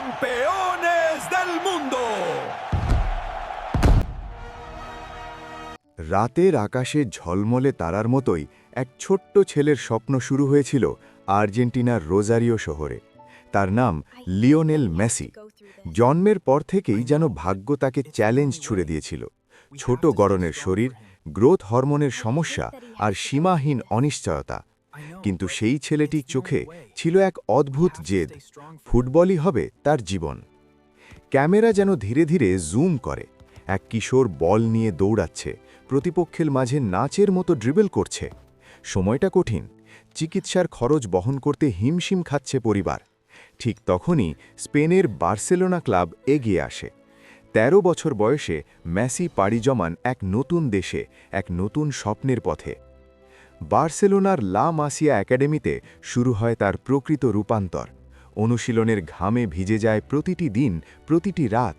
campeones del mundo. রাতের আকাশে ঝলমলে তারার মতোই এক ছোট্ট ছেলের স্বপ্ন শুরু হয়েছিল আর্জেন্টিনার রোজারিও শহরে। তার নাম লিওনেল মেসি। জন্মের পর থেকেই যেন ভাগ্য তাকে চ্যালেঞ্জ ছুড়ে দিয়েছিল। ছোট গড়নের শরীর, গ্রোথ হরমোনের সমস্যা আর সীমাহীন অনিশ্চয়তা। কিন্তু সেই ছেলেটির চোখে ছিল এক অদ্ভুত জেদ। ফুটবলই হবে তার জীবন। ক্যামেরা যেন ধীরে ধীরে জুম করে। এক কিশোর বল নিয়ে দৌড়াচ্ছে, প্রতিপক্ষের মাঝে নাচের মতো ড্রিবল করছে। সময়টা কঠিন, চিকিৎসার খরচ বহন করতে হিমশিম খাচ্ছে পরিবার। ঠিক তখনই স্পেনের বার্সেলোনা ক্লাব এগিয়ে আসে। ১৩ বছর বয়সে মেসি পাড়ি জমান এক নতুন দেশে, এক নতুন স্বপ্নের পথে। বার্সেলোনার লা মাসিয়া একাডেমিতে শুরু হয় তার প্রকৃত রূপান্তর। অনুশীলনের ঘামে ভিজে যায় প্রতিটি দিন, প্রতিটি রাত।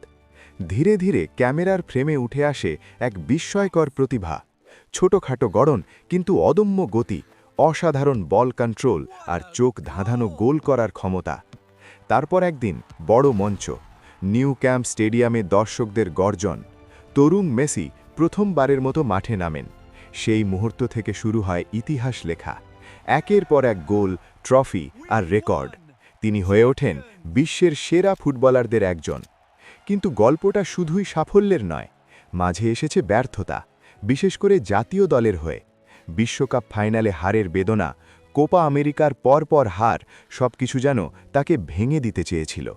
ধীরে ধীরে ক্যামেরার ফ্রেমে উঠে আসে এক বিস্ময়কর প্রতিভা। ছোটখাটো গড়ন কিন্তু অদম্য গতি, অসাধারণ বল কন্ট্রোল আর চোখ ধাঁধানো গোল করার ক্ষমতা। তারপর একদিন বড় মঞ্চ, নিউ ক্যাম্প স্টেডিয়ামে দর্শকদের গর্জন। তরুণ মেসি প্রথমবারের মতো মাঠে নামেন। সেই মুহূর্ত থেকে শুরু হয় ইতিহাস লেখা। একের পর এক গোল, ট্রফি আর রেকর্ড। তিনি হয়ে ওঠেন বিশ্বের সেরা ফুটবলারদের একজন। কিন্তু গল্পটা শুধুই সাফল্যের নয়, মাঝে এসেছে ব্যর্থতা, বিশেষ করে জাতীয় দলের হয়ে। বিশ্বকাপ ফাইনালে হারের বেদনা, কোপা আমেরিকার পরপর হার, সবকিছু যেন তাকে ভেঙে দিতে চেয়েছিল।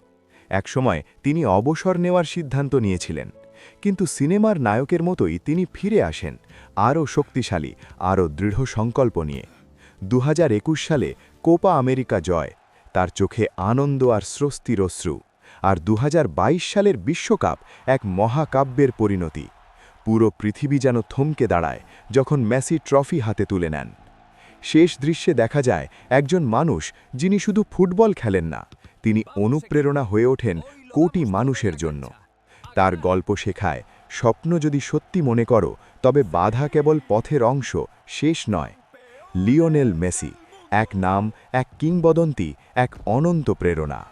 একসময় তিনি অবসর নেওয়ার সিদ্ধান্ত নিয়েছিলেন। কিন্তু সিনেমার নায়কের মতোই তিনি ফিরে আসেন, আরও শক্তিশালী, আরও দৃঢ় সংকল্প নিয়ে। ২০২১ সালে কোপা আমেরিকা জয়, তার চোখে আনন্দ আর স্বস্তির অশ্রু। আর ২০২২ সালের বিশ্বকাপ এক মহাকাব্যের পরিণতি। পুরো পৃথিবী যেন থমকে দাঁড়ায় যখন মেসি ট্রফি হাতে তুলে নেন। শেষ দৃশ্যে দেখা যায় একজন মানুষ যিনি শুধু ফুটবল খেলেন না, তিনি অনুপ্রেরণা হয়ে ওঠেন কোটি মানুষের জন্য। তার গল্প শেখায়, স্বপ্ন যদি সত্যি মনে করো তবে বাধা কেবল পথের অংশ, শেষ নয়। লিওনেল মেসি, এক নাম, এক কিংবদন্তি, এক অনন্ত প্রেরণা।